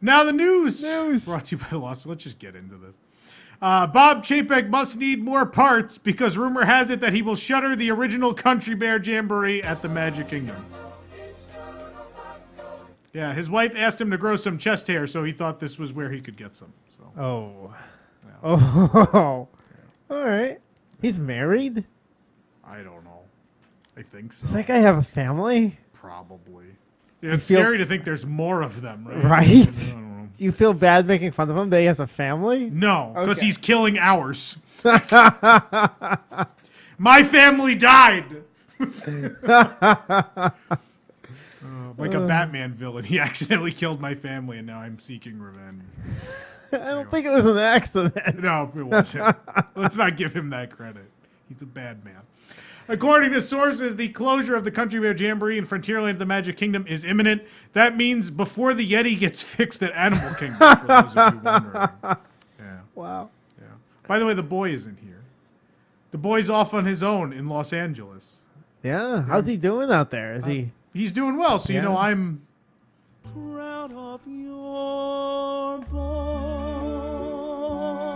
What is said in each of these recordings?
Now the news. Brought to you by Lost. Let's just get into this. Bob Chapek must need more parts because rumor has it that he will shutter the original Country Bear Jamboree at the Magic Kingdom. Yeah, his wife asked him to grow some chest hair, so he thought this was where he could get some. So. Oh. Yeah. Oh. Yeah. All right. He's married? I don't know. I think so. Does that guy have a family? Probably. Yeah, it's scary to think there's more of them, right? Right? I don't know. You feel bad making fun of him that he has a family? No, because he's killing ours. My family died. Like a Batman villain. He accidentally killed my family, and now I'm seeking revenge. I don't think it was an accident. No, it wasn't. Let's not give him that credit. He's a bad man. According to sources, the closure of the Country Bear Jamboree in Frontierland at the Magic Kingdom is imminent. That means before the Yeti gets fixed at Animal Kingdom, for those of you wondering. Yeah. Wow. Yeah. By the way, the boy isn't here. The boy's off on his own in Los Angeles. Yeah. How's he doing out there? Is he? He's doing well, so you know I'm proud of your boy.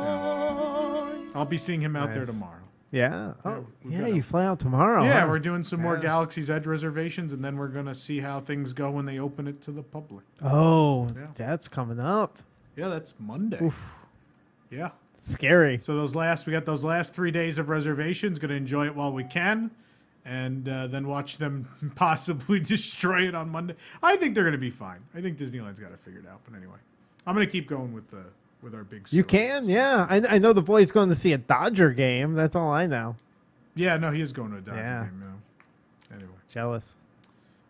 Yeah. I'll be seeing him out there tomorrow. Yeah. Oh, yeah. You fly out tomorrow. Yeah, huh? we're doing some more Galaxy's Edge reservations, and then we're gonna see how things go when they open it to the public. Oh, that's coming up. Yeah, that's Monday. Oof. Yeah. Scary. So we got those last 3 days of reservations. Gonna enjoy it while we can, and then watch them possibly destroy it on Monday. I think they're gonna be fine. I think Disneyland's got it figured out. But anyway, I'm gonna keep going with our big story. You can, yeah. I know the boy's going to see a Dodger game. That's all I know. Yeah, no, he is going to a Dodger game now. Anyway. Jealous.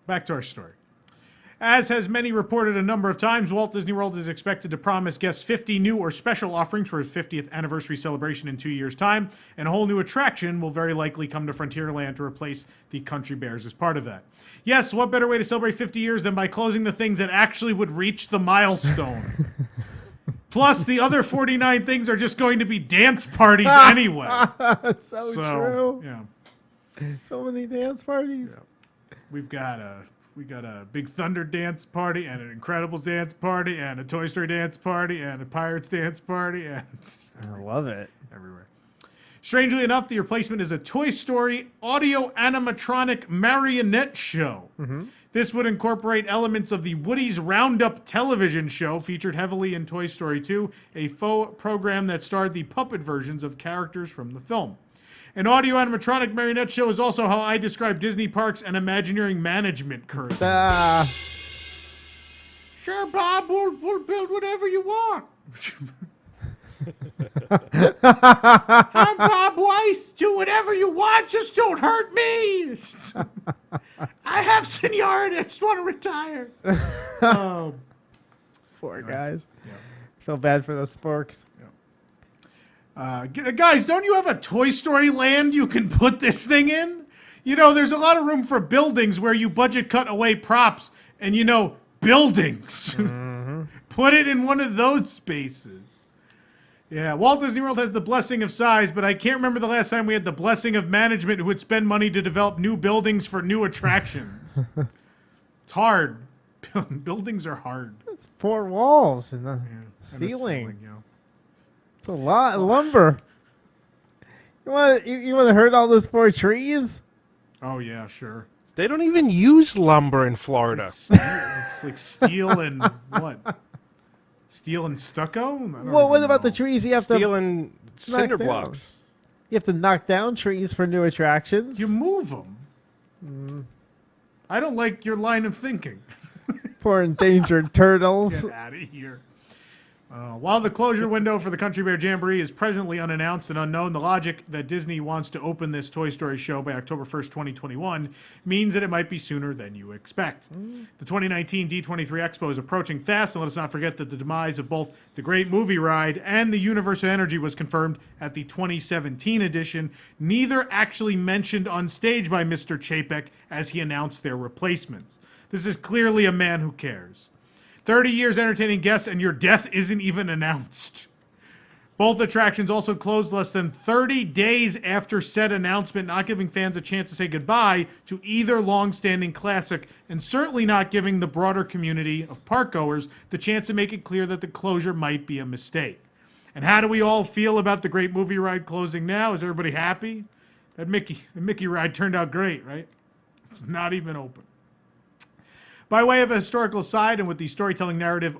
Back to our story. As has many reported a number of times, Walt Disney World is expected to promise guests 50 new or special offerings for its 50th anniversary celebration in 2 years' time, and a whole new attraction will very likely come to Frontierland to replace the Country Bears as part of that. Yes, what better way to celebrate 50 years than by closing the things that actually would reach the milestone? Plus, the other 49 things are just going to be dance parties anyway. so true. Yeah. So many dance parties. Yeah. We got a Big Thunder dance party, and an Incredibles dance party, and a Toy Story dance party, and a Pirates dance party, and I love it. Everywhere. Strangely enough, the replacement is a Toy Story Audio-Animatronic Marionette show. Mm-hmm. This would incorporate elements of the Woody's Roundup television show featured heavily in Toy Story 2, a faux program that starred the puppet versions of characters from the film. An audio-animatronic marionette show is also how I describe Disney parks and Imagineering management currently. Sure, Bob, we'll build whatever you want. I'm Bob Weiss. Do whatever you want, just don't hurt me. I have seniority. I just want to retire. Poor guys. Yeah. Feel bad for the sporks. Guys, don't you have a Toy Story land you can put this thing in? You know, there's a lot of room for buildings where you budget cut away props and, buildings. Mm-hmm. Put it in one of those spaces. Yeah, Walt Disney World has the blessing of size, but I can't remember the last time we had the blessing of management who would spend money to develop new buildings for new attractions. It's hard. Buildings are hard. It's 4 walls and the ceiling. It's a lot of lumber. You want to hurt all those poor trees? Oh, yeah, sure. They don't even use lumber in Florida. It's like steel and what? Steel and stucco? Well, what about the trees you have to... Steel and cinder blocks. You have to knock down trees for new attractions. You move them. I don't like your line of thinking. Poor endangered turtles. Get out of here. While the closure window for the Country Bear Jamboree is presently unannounced and unknown, the logic that Disney wants to open this Toy Story show by October 1st, 2021 means that it might be sooner than you expect. The 2019 D23 Expo is approaching fast, and let us not forget that the demise of both the Great Movie Ride and the Universe of Energy was confirmed at the 2017 edition, neither actually mentioned on stage by Mr. Chapek as he announced their replacements. This is clearly a man who cares. 30 years entertaining guests and your death isn't even announced. Both attractions also closed less than 30 days after said announcement, not giving fans a chance to say goodbye to either long-standing classic, and certainly not giving the broader community of parkgoers the chance to make it clear that the closure might be a mistake. And how do we all feel about the great movie ride closing now? Is everybody happy? The Mickey ride turned out great, right? It's not even open. By way of a historical aside, and with the storytelling narrative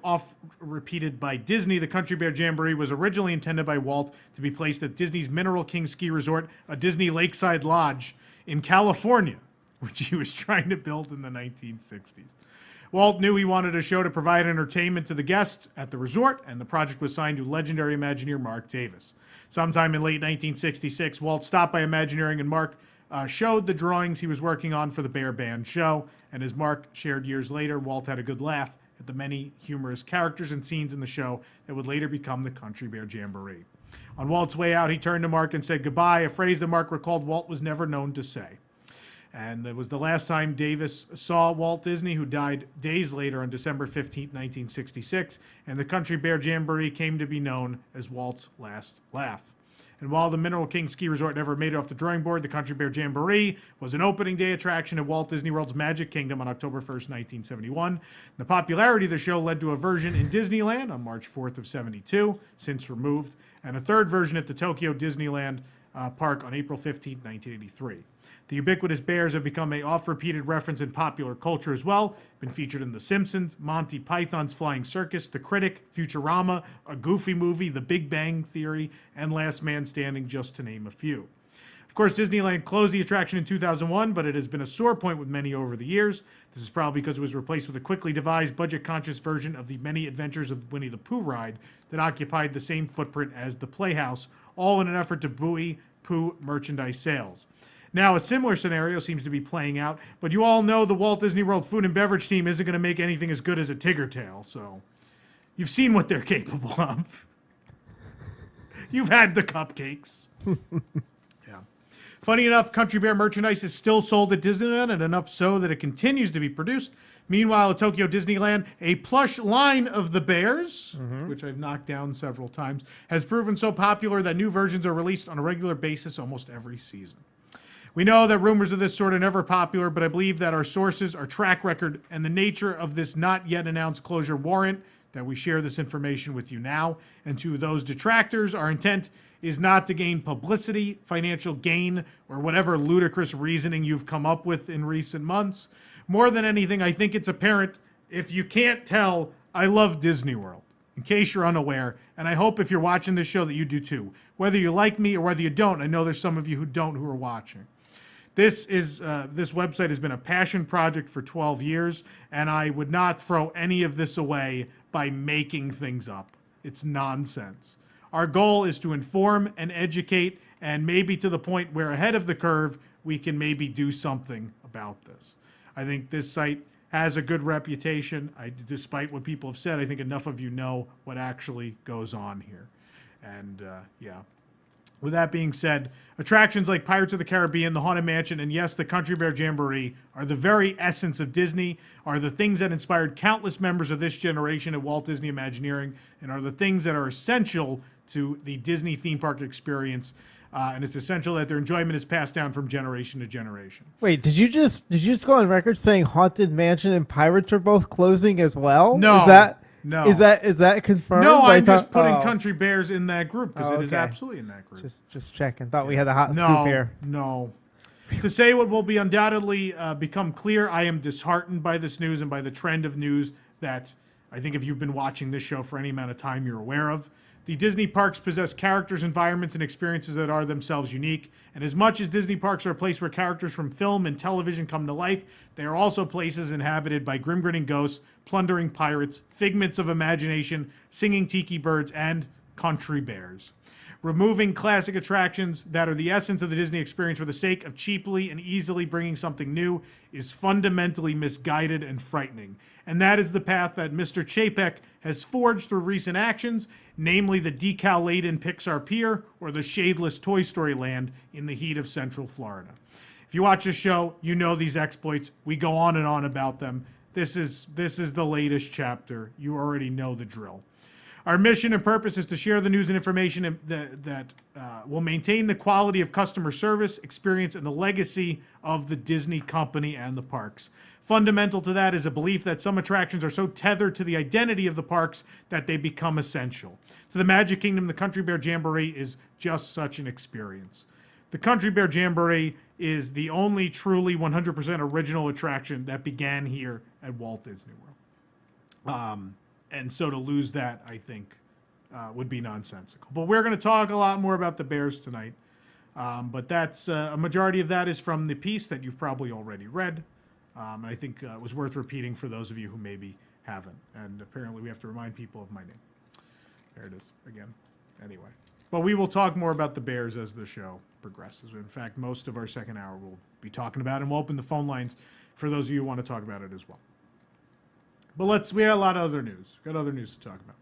repeated by Disney, the Country Bear Jamboree was originally intended by Walt to be placed at Disney's Mineral King Ski Resort, a Disney Lakeside Lodge in California, which he was trying to build in the 1960s. Walt knew he wanted a show to provide entertainment to the guests at the resort, and the project was signed to legendary Imagineer Mark Davis. Sometime in late 1966, Walt stopped by Imagineering, and Mark showed the drawings he was working on for the Bear Band show, and as Mark shared years later, Walt had a good laugh at the many humorous characters and scenes in the show that would later become the Country Bear Jamboree. On Walt's way out, he turned to Mark and said goodbye, a phrase that Mark recalled Walt was never known to say. And it was the last time Davis saw Walt Disney, who died days later on December 15, 1966, and the Country Bear Jamboree came to be known as Walt's last laugh. And while the Mineral King Ski Resort never made it off the drawing board, the Country Bear Jamboree was an opening day attraction at Walt Disney World's Magic Kingdom on October 1st, 1971. The popularity of the show led to a version in Disneyland on March 4th of 72, since removed, and a third version at the Tokyo Disneyland Park on April 15, 1983. The ubiquitous bears have become a oft-repeated reference in popular culture as well. Been featured in The Simpsons, Monty Python's Flying Circus, The Critic, Futurama, A Goofy Movie, The Big Bang Theory, and Last Man Standing, just to name a few. Of course, Disneyland closed the attraction in 2001, but it has been a sore point with many over the years. This is probably because it was replaced with a quickly devised, budget-conscious version of the Many Adventures of Winnie the Pooh ride that occupied the same footprint as the Playhouse, all in an effort to buoy Pooh merchandise sales. Now, a similar scenario seems to be playing out, but you all know the Walt Disney World food and beverage team isn't going to make anything as good as a Tigger Tail, so you've seen what they're capable of. You've had the cupcakes. Yeah. Funny enough, Country Bear merchandise is still sold at Disneyland, and enough so that it continues to be produced. Meanwhile, at Tokyo Disneyland, a plush line of the bears, which I've knocked down several times, has proven so popular that new versions are released on a regular basis almost every season. We know that rumors of this sort are never popular, but I believe that our sources, our track record, and the nature of this not yet announced closure warrant that we share this information with you now. And to those detractors, our intent is not to gain publicity, financial gain, or whatever ludicrous reasoning you've come up with in recent months. More than anything, I think it's apparent, if you can't tell, I love Disney World, in case you're unaware, and I hope if you're watching this show that you do too. Whether you like me or whether you don't, I know there's some of you who don't who are watching. This website has been a passion project for 12 years, and I would not throw any of this away by making things up. It's nonsense. Our goal is to inform and educate, and maybe to the point where ahead of the curve, we can maybe do something about this. I think this site has a good reputation. Despite what people have said, I think enough of you know what actually goes on here. And yeah. With that being said, attractions like Pirates of the Caribbean, the Haunted Mansion, and yes, the Country Bear Jamboree are the very essence of Disney, are the things that inspired countless members of this generation at Walt Disney Imagineering, and are the things that are essential to the Disney theme park experience. And it's essential that their enjoyment is passed down from generation to generation. Wait, did you just go on record saying Haunted Mansion and Pirates are both closing as well? No. No. Is that confirmed? No, I'm just putting Country Bears in that group because it is okay. absolutely in that group. Just checking. Thought we had a hot scoop here. No. To say what will be undoubtedly become clear, I am disheartened by this news and by the trend of news that I think if you've been watching this show for any amount of time, you're aware of. The Disney parks possess characters, environments, and experiences that are themselves unique. And as much as Disney parks are a place where characters from film and television come to life, they are also places inhabited by grim-grinning ghosts, plundering pirates, figments of imagination, singing tiki birds, and country bears. Removing classic attractions that are the essence of the Disney experience for the sake of cheaply and easily bringing something new is fundamentally misguided and frightening. And that is the path that Mr. Chapek has forged through recent actions, namely the decal-laden Pixar Pier or the shadeless Toy Story Land in the heat of Central Florida. If you watch this show, you know these exploits. We go on and on about them. This is the latest chapter. You already know the drill. Our mission and purpose is to share the news and information that will maintain the quality of customer service, experience, and the legacy of the Disney company and the parks. Fundamental to that is a belief that some attractions are so tethered to the identity of the parks that they become essential. To the Magic Kingdom, the Country Bear Jamboree is just such an experience. The Country Bear Jamboree is the only truly 100% original attraction that began here at Walt Disney World. And so to lose that, I think, would be nonsensical. But we're going to talk a lot more about the Bears tonight. But that's a majority of that is from the piece that you've probably already read. And I think it was worth repeating for those of you who maybe haven't. And apparently we have to remind people of my name. There it is again. Anyway. But we will talk more about the Bears as the show progresses. In fact, most of our second hour we'll be talking about, and we'll open the phone lines for those of you who want to talk about it as well. But we had a lot of other news. Got other news to talk about.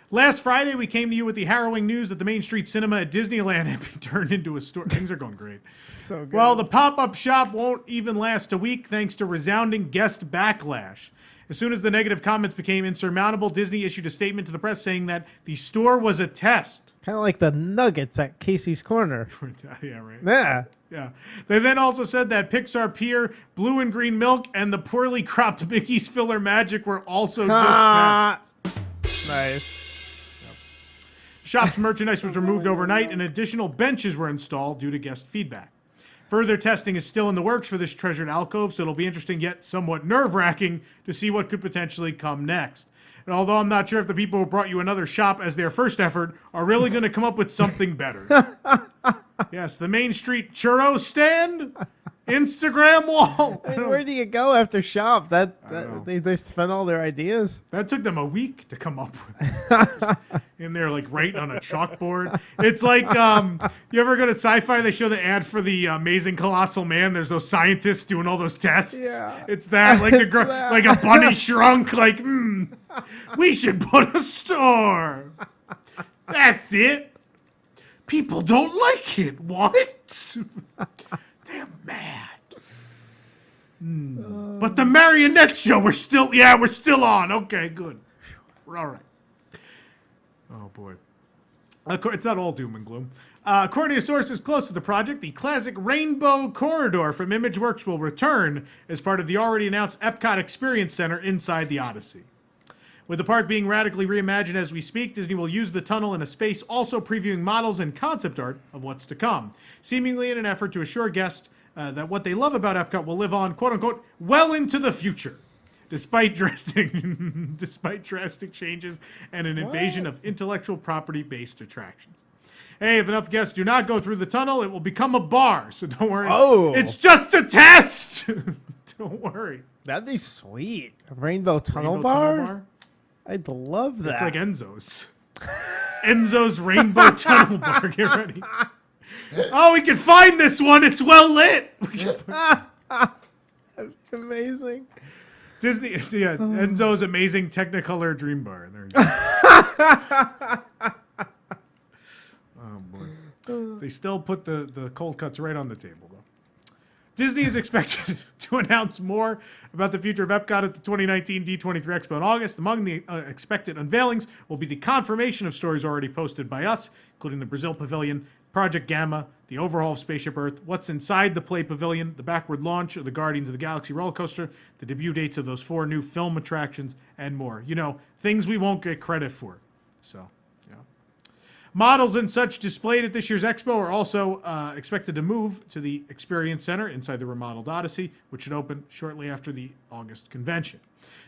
Last Friday, we came to you with the harrowing news that the Main Street Cinema at Disneyland had been turned into a store. Things are going great. So good. Well, the pop-up shop won't even last a week thanks to resounding guest backlash. As soon as the negative comments became insurmountable, Disney issued a statement to the press saying that the store was a test. Kind of like the Nuggets at Casey's Corner. Yeah, right. Yeah. Yeah. They then also said that Pixar Pier, Blue and Green Milk, and the poorly cropped Mickey's Filler Magic were also just tests. Nice. Shop's merchandise was removed overnight, and additional benches were installed due to guest feedback. Further testing is still in the works for this treasured alcove, so it'll be interesting yet somewhat nerve-wracking to see what could potentially come next. And although I'm not sure if the people who brought you another shop as their first effort are really going to come up with something better. Yes, the Main Street churro stand, Instagram wall. I mean, where do you go after shop? They spent all their ideas. That took them a week to come up with. In there, like right on a chalkboard. It's like you ever go to Sci-Fi? They show the ad for the Amazing Colossal Man. There's those scientists doing all those tests. Yeah. It's that like like a bunny shrunk. Like, we should put a store. That's it. People don't like it. What? They're mad. But the Marionette show, we're still on. Okay, good. We're all right. Oh, boy. It's not all doom and gloom. According to sources close to the project, the classic Rainbow Corridor from ImageWorks will return as part of the already announced Epcot Experience Center inside the Odyssey. With the park being radically reimagined as we speak, Disney will use the tunnel in a space also previewing models and concept art of what's to come, seemingly in an effort to assure guests that what they love about Epcot will live on, quote-unquote, well into the future, despite drastic changes and an invasion of intellectual property-based attractions. Hey, if enough guests do not go through the tunnel, it will become a bar, so don't worry. Oh. It's just a test! Don't worry. That'd be sweet. A Rainbow Tunnel Bar? I'd love that. It's like Enzo's. Enzo's Rainbow Tunnel Bar. Get ready. Oh, we can find this one. It's well lit. That's amazing. Disney, yeah, Enzo's Amazing Technicolor Dream Bar. There you go. Oh, boy. They still put the cold cuts right on the table, though. Disney is expected to announce more about the future of Epcot at the 2019 D23 Expo in August. Among the expected unveilings will be the confirmation of stories already posted by us, including the Brazil Pavilion, Project Gamma, the overhaul of Spaceship Earth, what's inside the Play Pavilion, the backward launch of the Guardians of the Galaxy roller coaster, the debut dates of those 4 new film attractions, and more. You know, things we won't get credit for. So, yeah. Models and such displayed at this year's Expo are also expected to move to the Experience Center inside the remodeled Odyssey, which should open shortly after the August convention.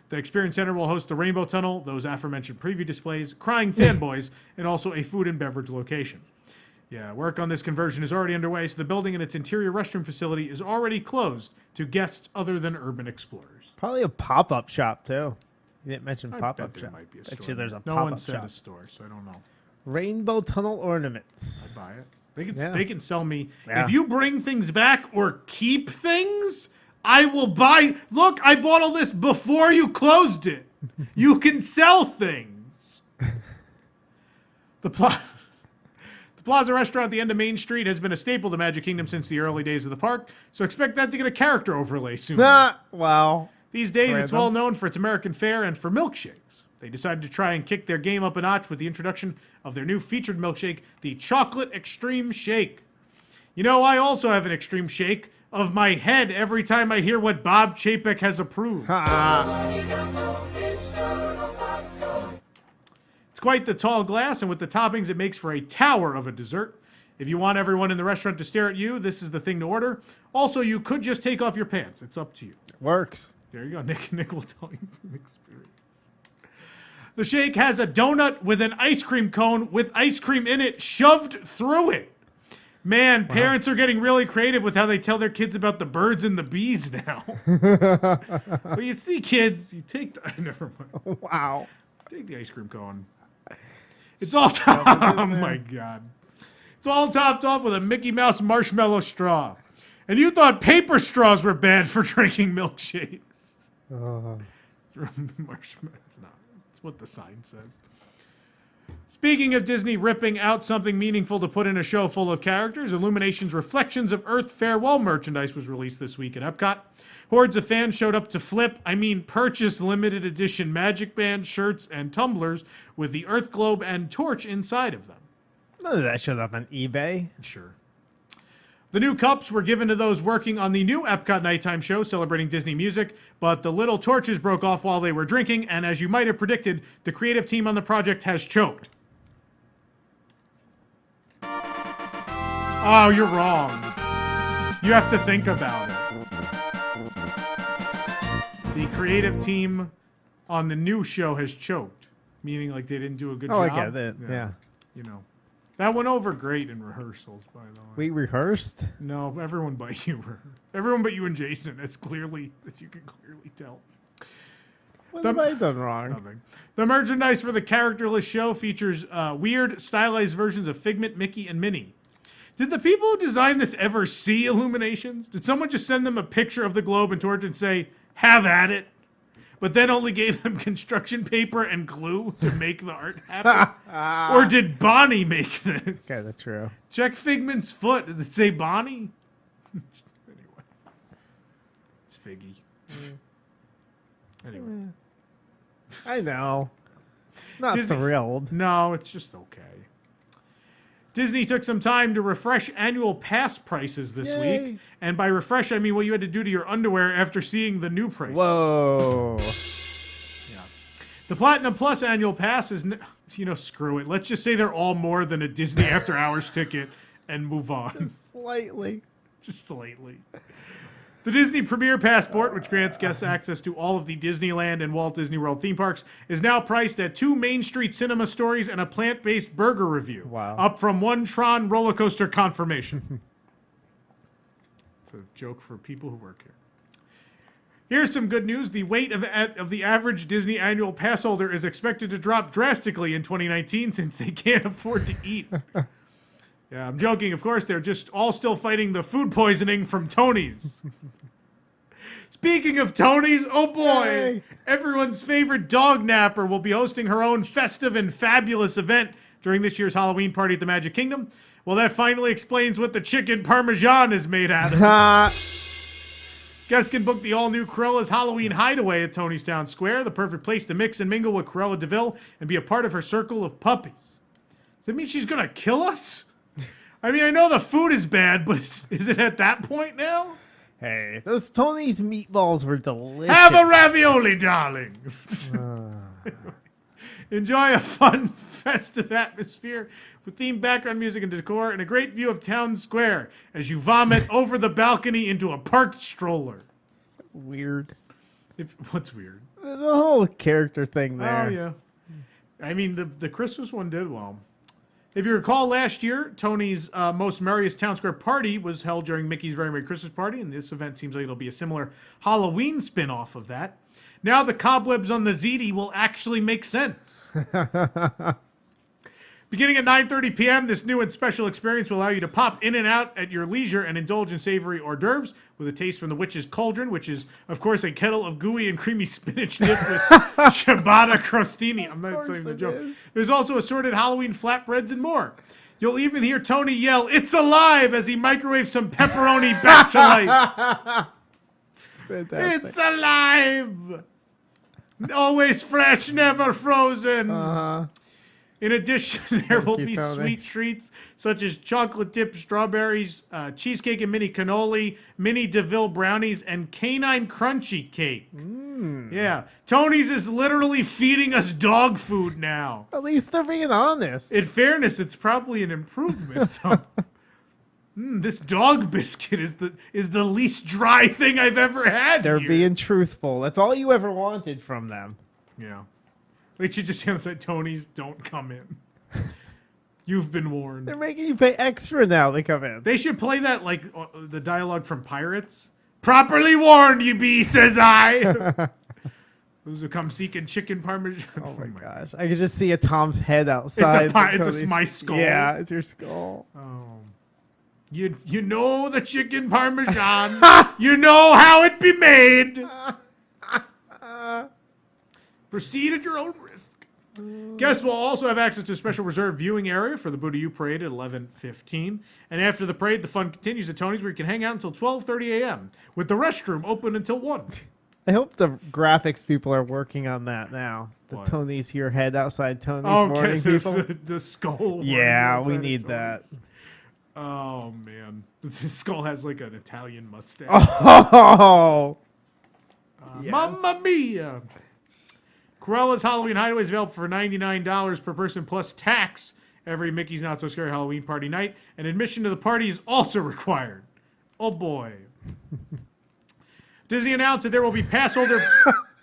The Experience Center will host the Rainbow Tunnel, those aforementioned preview displays, crying fanboys, and also a food and beverage location. Yeah, work on this conversion is already underway, so the building and its interior restroom facility is already closed to guests other than urban explorers. Probably a pop-up shop, too. You didn't mention pop-up shop. Might be a Bet store. you there's a no pop-up one said shop. a store, so I don't know. Rainbow Tunnel Ornaments. I'd buy it. They can sell me. Yeah. If you bring things back or keep things, I will buy. Look, I bought all this before you closed it. You can sell things. The Plaza Restaurant at the end of Main Street has been a staple to Magic Kingdom since the early days of the park, so expect that to get a character overlay soon. Wow. These days, it's Random. well known for its American fare and for milkshakes. They decided to try and kick their game up a notch with the introduction of their new featured milkshake, the Chocolate Xtreme Shake. You know, I also have an extreme shake of my head every time I hear what Bob Chapek has approved. It's quite the tall glass, and with the toppings, it makes for a tower of a dessert. If you want everyone in the restaurant to stare at you, this is the thing to order. Also, you could just take off your pants. It's up to you. It works. There you go. Nick will tell you from experience. The shake has a donut with an ice cream cone with ice cream in it shoved through it. Man, parents are getting really creative with how they tell their kids about the birds and the bees now. But you see, kids, you take the... Never mind. Wow. Take the ice cream cone. It's all... Oh, my God. It's all topped off with a Mickey Mouse marshmallow straw. And you thought paper straws were bad for drinking milkshakes. Marshmallow. It's not. It's what the sign says. Speaking of Disney ripping out something meaningful to put in a show full of characters, Illumination's Reflections of Earth farewell merchandise was released this week at Epcot. Hordes of fans showed up to purchase limited edition Magic Band, shirts, and tumblers with the Earth globe and torch inside of them. None of that showed up on eBay. Sure. The new cups were given to those working on the new Epcot nighttime show celebrating Disney music, but the little torches broke off while they were drinking, and as you might have predicted, the creative team on the project has choked. Oh, you're wrong. You have to think about it. The creative team on the new show has choked, meaning like they didn't do a good job. Oh, I get it. Yeah. You know. That went over great in rehearsals, by the way. We rehearsed? No, everyone but you. Everyone but you and Jason. As you can clearly tell. What have I done wrong? Nothing. The merchandise for the characterless show features weird, stylized versions of Figment, Mickey, and Minnie. Did the people who designed this ever see Illuminations? Did someone just send them a picture of the globe and torch and say, have at it? But then only gave them construction paper and glue to make the art happen? Or did Bonnie make this? Kind of true. Check Figment's foot. Does it say Bonnie? Anyway. It's Figgy. Anyway. I know. Not Disney, thrilled. No, it's just okay. Disney took some time to refresh annual pass prices this week. And by refresh, I mean what you had to do to your underwear after seeing the new prices. Whoa. Yeah. The Platinum Plus annual pass is, screw it. Let's just say they're all more than a Disney After Hours ticket and move on. Just slightly. The Disney Premier Passport, which grants guests access to all of the Disneyland and Walt Disney World theme parks, is now priced at 2 Main Street cinema stories and a plant-based burger review. Wow. Up from 1 Tron roller coaster confirmation. It's a joke for people who work here. Here's some good news. The weight of the average Disney annual pass holder is expected to drop drastically in 2019 since they can't afford to eat. Yeah, I'm joking. Of course, they're just all still fighting the food poisoning from Tony's. Speaking of Tony's, oh boy, Yay. Everyone's favorite dog napper will be hosting her own festive and fabulous event during this year's Halloween party at the Magic Kingdom. Well, that finally explains what the chicken parmesan is made out of. Guests can book the all-new Cruella's Halloween Hideaway at Tony's Town Square, the perfect place to mix and mingle with Cruella de Vil and be a part of her circle of puppies. Does that mean she's going to kill us? I mean, I know the food is bad, but is it at that point now? Hey, those Tony's meatballs were delicious. Have a ravioli, darling. Enjoy a fun, festive atmosphere with themed background music and decor and a great view of Town Square as you vomit over the balcony into a parked stroller. Weird. What's weird? The whole character thing there. Oh, yeah. I mean, the Christmas one did well. If you recall, last year, Tony's Most Merriest Town Square Party was held during Mickey's Very Merry Christmas Party, and this event seems like it'll be a similar Halloween spin-off of that. Now the cobwebs on the ZD will actually make sense. Beginning at 9:30 p.m., this new and special experience will allow you to pop in and out at your leisure and indulge in savory hors d'oeuvres with a taste from the Witch's Cauldron, which is, of course, a kettle of gooey and creamy spinach dip with ciabatta crostini. I'm not saying the joke. There's also assorted Halloween flatbreads and more. You'll even hear Tony yell, "It's alive!" as he microwaves some pepperoni back to life. It's fantastic. It's alive! Always fresh, never frozen. In addition, there will be Tony. sweet treats such as chocolate-dipped strawberries, cheesecake and mini cannoli, mini DeVille brownies, and canine crunchy cake. Yeah. Tony's is literally feeding us dog food now. At least they're being honest. In fairness, it's probably an improvement. This dog biscuit is the least dry thing I've ever had. They're here. being truthful. That's all you ever wanted from them. Yeah. They should just say, Tony's, don't come in. You've been warned. They're making you pay extra now they come in. They should play that like the dialogue from Pirates. Properly warned, you be, says I. Those who come seeking chicken parmesan. Oh my gosh. I could just see a Tom's head outside. It's my skull. Yeah, it's your skull. Oh. You know the chicken parmesan. You know how it be made. Proceed at your own risk. Guests will also have access to a special reserved viewing area for the Boo to You parade at 11:15. And after the parade, the fun continues at Tony's, where you can hang out until 12:30 a.m. with the restroom open until 1. I hope the graphics people are working on that now. The What? Tony's your head outside Tony's warning people. The skull. Yeah, warning we outside need of that. Tony's. Oh man, the skull has like an Italian mustache. Oh, yes. Mamma mia! Corella's Halloween Hideaway is available for $99 per person plus tax every Mickey's Not So Scary Halloween party night, and admission to the party is also required. Oh boy. Disney announced that there will be pass holder...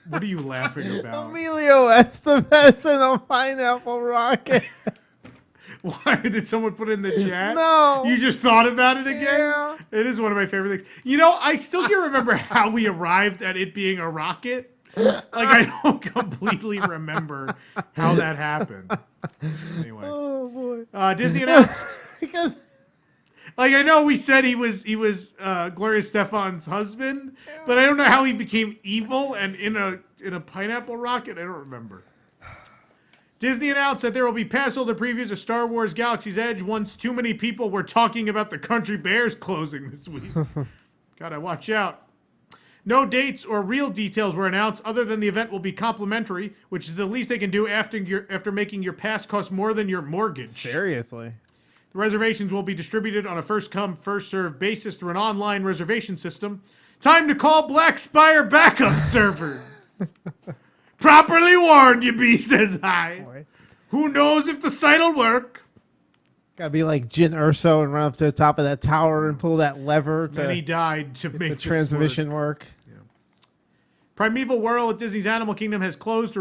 What are you laughing about? Emilio Estevez and a pineapple rocket. Why did someone put it in the chat? No. You just thought about it again? Yeah. It is one of my favorite things. You know, I still can't remember how we arrived at it being a rocket. Like, I don't completely remember how that happened. Anyway. Oh, boy. Disney announced... Because... Like, I know we said he was Gloria Stefan's husband, but I don't know how he became evil and in a pineapple rocket. I don't remember. Disney announced that there will be pass holder previews of Star Wars Galaxy's Edge once too many people were talking about the Country Bears closing this week. Gotta watch out. No dates or real details were announced other than the event will be complimentary, which is the least they can do after making your pass cost more than your mortgage. Seriously. The reservations will be distributed on a first-come, first-served basis through an online reservation system. Time to call Black Spire backup servers. Properly warned, you be, says I. Boy. Who knows if the site'll work? Gotta be like Jin Urso and run up to the top of that tower and pull that lever to Then he died to the make this transmission work. Primeval World at Disney's Animal Kingdom has closed to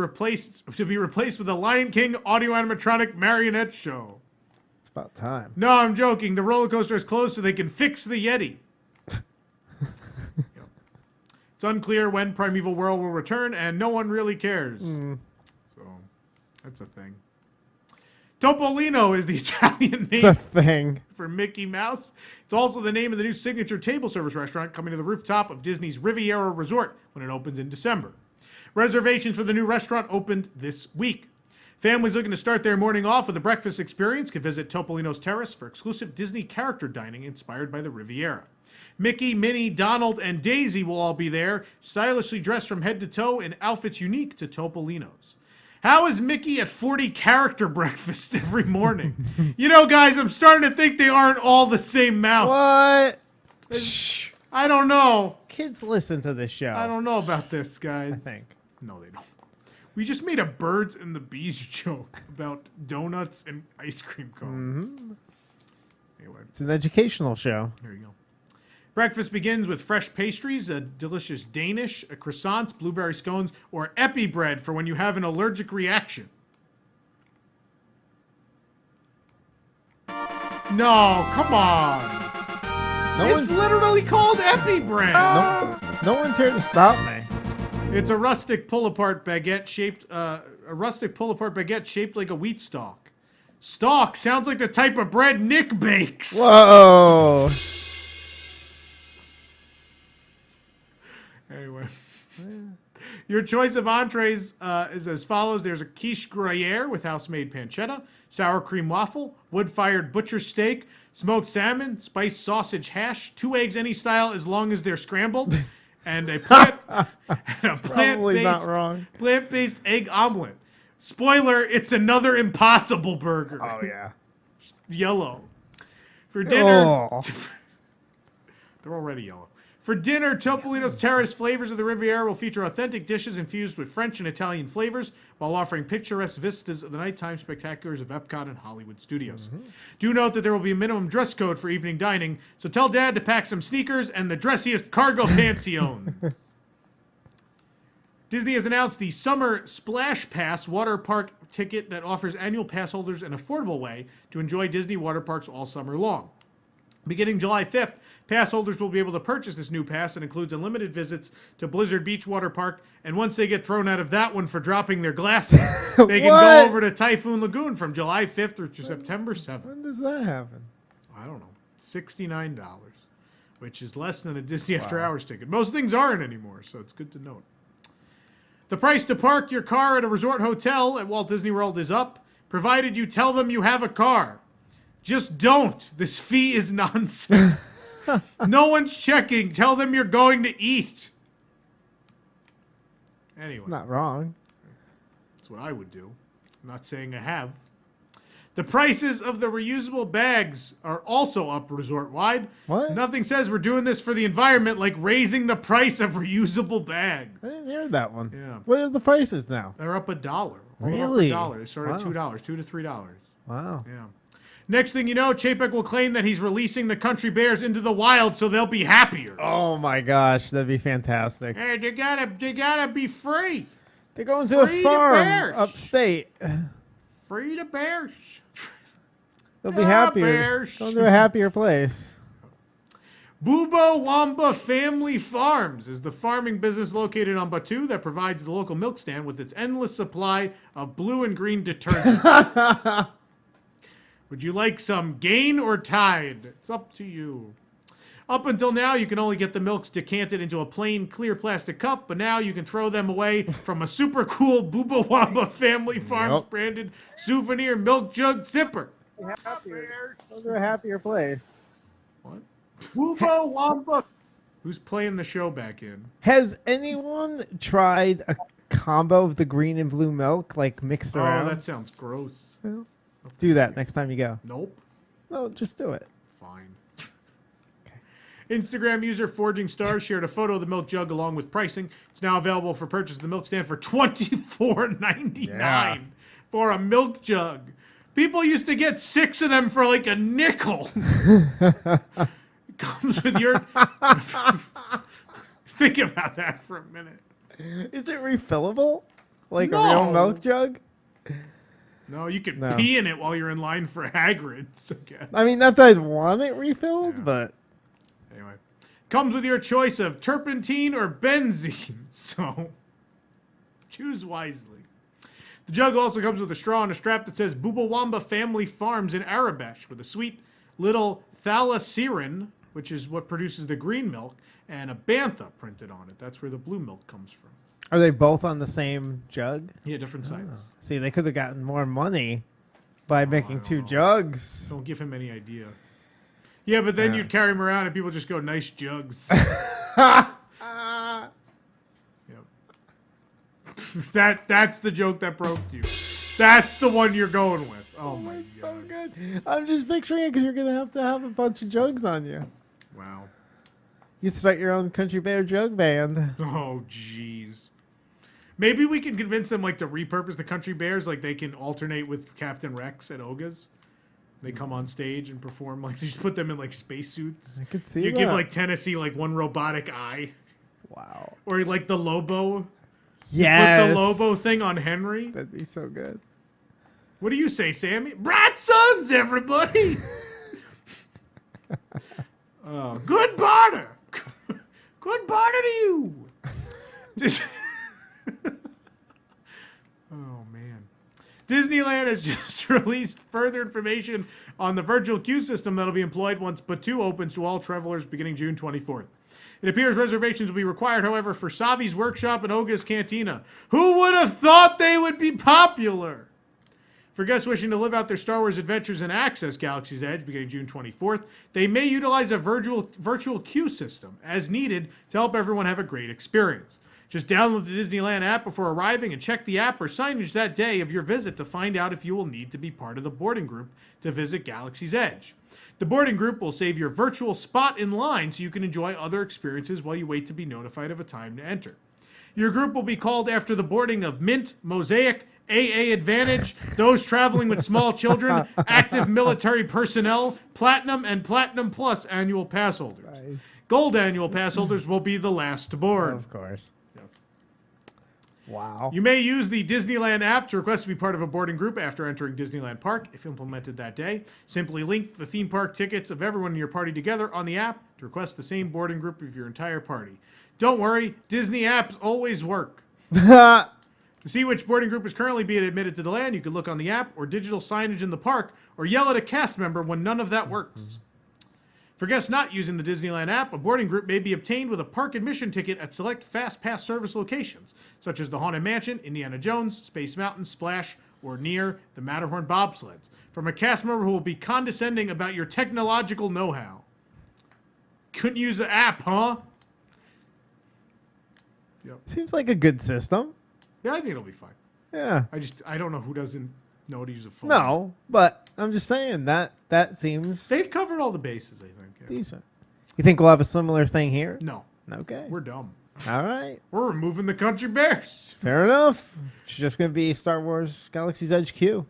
be replaced with the Lion King Audio-Animatronic Marionette show. It's about time. No, I'm joking. The roller coaster is closed so they can fix the Yeti. It's unclear when Primeval World will return, and no one really cares. So, that's a thing. Topolino is the Italian It's a name thing. for Mickey Mouse. It's also the name of the new signature table service restaurant coming to the rooftop of Disney's Riviera Resort when it opens in December. Reservations for the new restaurant opened this week. Families looking to start their morning off with a breakfast experience can visit Topolino's Terrace for exclusive Disney character dining inspired by the Riviera. Mickey, Minnie, Donald, and Daisy will all be there, stylishly dressed from head to toe in outfits unique to Topolino's. How is Mickey at 40 character breakfast every morning? You know, guys, I'm starting to think they aren't all the same mouse. What? Shh. I don't know. Kids listen to this show. I don't know about this, guys. I think. No, they don't. We just made a birds and the bees joke about donuts and ice cream cones. Mm-hmm. Anyway, It's an educational show. there you go. Breakfast begins with fresh pastries, a delicious Danish, a croissants, blueberry scones, or epi bread for when you have an allergic reaction. No, come on. It's literally called epi bread. No one's here to stop me. It's a rustic pull-apart baguette shaped like a wheat stalk. Stalk sounds like the type of bread Nick bakes. Whoa. Anyway, your choice of entrees is as follows. There's a quiche Gruyere with house-made pancetta, sour cream waffle, wood-fired butcher steak, smoked salmon, spiced sausage hash, 2 eggs any style as long as they're scrambled, and a plant-based Probably not wrong. plant-based egg omelet. Spoiler: it's another Impossible Burger. Oh yeah. Yellow. For dinner, Oh. they're already yellow. For dinner, Topolino's Terrace Flavors of the Riviera will feature authentic dishes infused with French and Italian flavors while offering picturesque vistas of the nighttime spectaculars of Epcot and Hollywood Studios. Do note that there will be a minimum dress code for evening dining, so tell Dad to pack some sneakers and the dressiest cargo pants he owns. Disney has announced the Summer Splash Pass water park ticket that offers annual pass holders an affordable way to enjoy Disney water parks all summer long. Beginning July 5th, pass holders will be able to purchase this new pass that includes unlimited visits to Blizzard Beach Water Park, and once they get thrown out of that one for dropping their glasses, they can go over to Typhoon Lagoon from July 5th through to September 7th. When does that happen? I don't know. $69, which is less than a Disney After Hours ticket. Most things aren't anymore, so it's good to note. The price to park your car at a resort hotel at Walt Disney World is up, provided you tell them you have a car. Just don't. This fee is nonsense. No one's checking. Tell them you're going to eat. Anyway. Not wrong. That's what I would do. I'm not saying I have. The prices of the reusable bags are also up resort-wide. What? Nothing says we're doing this for the environment like raising the price of reusable bags. I didn't hear that one. Yeah. What are the prices now? They're up $1. Really? Up $1. They start at Wow. $2, $2 to $3. Wow. Yeah. Next thing you know, Chapek will claim that he's releasing the country bears into the wild so they'll be happier. Oh my gosh, that'd be fantastic. Hey, they gotta be free. They're going to Free a to farm bears. upstate. Free to bears. They'll be Ah, happier. bears. Going to a happier place. Bubo Wamba Family Farms is the farming business located on Batu that provides the local milk stand with its endless supply of blue and green detergent. Would you like some Gain or Tide? It's up to you. Up until now, you can only get the milks decanted into a plain, clear plastic cup, but now you can throw them away from a super cool Bubo Wamba Family Farms branded souvenir milk jug sipper. Go to a happier place. What? Bubo Wamba. Who's playing the show back in? Has anyone tried a combo of the green and blue milk, like mixed around? Oh, that sounds gross. Well, do that next time you go. Nope. No, just do it. Fine. Instagram user Forging Stars shared a photo of the milk jug along with pricing. It's now available for purchase at the milk stand for $24.99 for a milk jug. People used to get 6 of them for like a nickel. It comes with your... Think about that for a minute. Is it refillable? Like No. a real milk jug? No, you can No. pee in it while you're in line for Hagrid's, I guess. I mean, not that I'd want it refilled, Yeah. but... Anyway, comes with your choice of turpentine or benzene, so choose wisely. The jug also comes with a straw and a strap that says Bubawamba Family Farms in Arabesh with a sweet little thalasserin, which is what produces the green milk, and a bantha printed on it. That's where the blue milk comes from. Are they both on the same jug? Yeah, different sizes. See, they could have gotten more money by making I don't 2 know. jugs. Don't give him any idea. Yeah, but then Yeah. you'd carry him around and people just go, nice jugs. Yep. That's the joke that broke you. That's the one you're going with. Oh my So god. good. I'm just picturing it because you're going to have a bunch of jugs on you. Wow. You start your own Country Bear jug band. Oh jeez. Maybe we can convince them like to repurpose the Country Bears, like they can alternate with Captain Rex at Oga's. They come on stage and perform like, you just put them in like spacesuits. I could see You that. give like Tennessee like one robotic eye. Wow. Or like the Lobo. Yes. Put the Lobo thing on Henry. That'd be so good. What do you say, Sammy? Bright Sons, everybody! Good barter! Good barter to you! Oh, man. Disneyland has just released further information on the virtual queue system that'll be employed once Batu opens to all travelers beginning June 24th. It appears reservations will be required, however, for Savi's Workshop and Oga's Cantina. Who would have thought they would be popular? For guests wishing to live out their Star Wars adventures and access Galaxy's Edge beginning June 24th, they may utilize a virtual queue system as needed to help everyone have a great experience. Just download the Disneyland app before arriving and check the app or signage that day of your visit to find out if you will need to be part of the boarding group to visit Galaxy's Edge. The boarding group will save your virtual spot in line so you can enjoy other experiences while you wait to be notified of a time to enter. Your group will be called after the boarding of Mint, Mosaic, AA Advantage, those traveling with small children, active military personnel, Platinum and Platinum Plus annual pass holders. Nice. Gold annual pass holders will be the last to board. Of course. Yes. Wow. You may use the Disneyland app to request to be part of a boarding group after entering Disneyland Park, if implemented that day. Simply link the theme park tickets of everyone in your party together on the app to request the same boarding group of your entire party. Don't worry, Disney apps always work. To see which boarding group is currently being admitted to the land, you can look on the app or digital signage in the park or yell at a cast member when none of that works. For guests not using the Disneyland app, a boarding group may be obtained with a park admission ticket at select Fast Pass service locations, such as the Haunted Mansion, Indiana Jones, Space Mountain, Splash, or near the Matterhorn bobsleds, from a cast member who will be condescending about your technological know-how. Couldn't use the app, huh? Yep. Seems like a good system. Yeah, I think it'll be fine. Yeah. I don't know who doesn't know how to use a phone. No, but I'm just saying that seems They've covered all the bases, I think. Yeah. decent. You think we'll have a similar thing here? No. Okay. We're dumb. All right. We're removing the country bears. Fair enough. It's just going to be Star Wars Galaxy's Edge queue.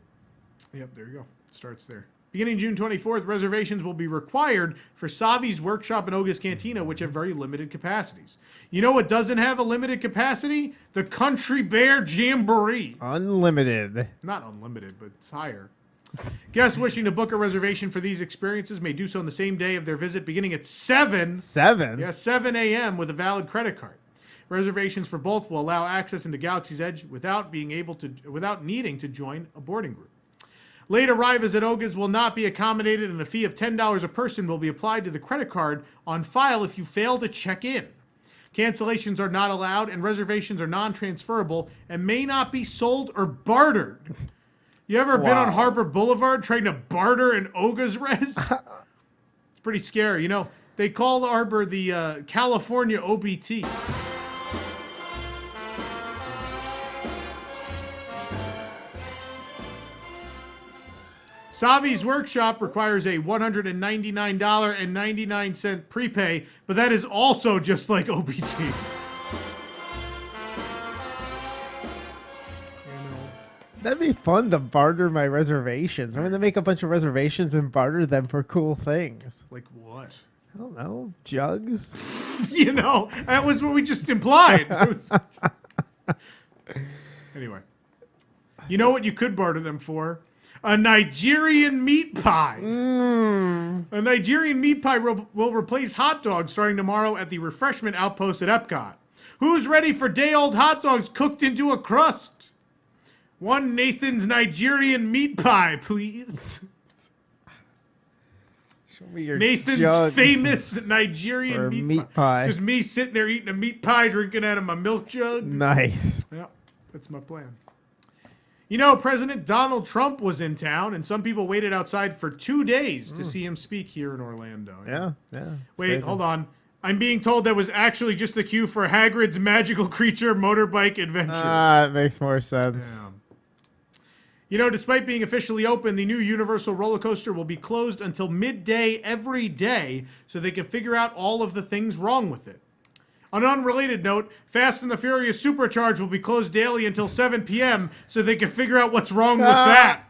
Yep, there you go. Starts there. Beginning June 24th, reservations will be required for Savi's Workshop and Oga's Cantina, which have very limited capacities. You know what doesn't have a limited capacity? The Country Bear Jamboree. Unlimited. Not unlimited, but it's higher. Guests wishing to book a reservation for these experiences may do so on the same day of their visit, beginning at 7 a.m. with a valid credit card. Reservations for both will allow access into Galaxy's Edge without needing to join a boarding group. Late arrivals at Oga's will not be accommodated, and a fee of $10 a person will be applied to the credit card on file if you fail to check in. Cancellations are not allowed, and reservations are non-transferable and may not be sold or bartered. You ever been on Harbor Boulevard trying to barter an Oga's res? It's pretty scary. You know, they call the Harbor the California OBT. Savi's Workshop requires a $199.99 prepay, but that is also just like OBT. That'd be fun to barter my reservations. I'm going to make a bunch of reservations and barter them for cool things. Like what? I don't know. Jugs? You know, that was what we just implied. Anyway. You know what you could barter them for? A Nigerian meat pie. A Nigerian meat pie will replace hot dogs starting tomorrow at the refreshment outpost at Epcot. Who's ready for day-old hot dogs cooked into a crust? One Nathan's Nigerian meat pie, please. Show me your Nathan's famous Nigerian meat pie. Just me sitting there eating a meat pie, drinking out of my milk jug. Nice. Yeah, that's my plan. You know, President Donald Trump was in town, and some people waited outside for 2 days to see him speak here in Orlando. Yeah. Wait, crazy. Hold on. I'm being told that was actually just the cue for Hagrid's Magical Creature Motorbike Adventure. It makes more sense. Yeah. You know, despite being officially open, the new Universal roller coaster will be closed until midday every day so they can figure out all of the things wrong with it. On an unrelated note, Fast and the Furious Supercharged will be closed daily until 7 p.m. so they can figure out what's wrong with that.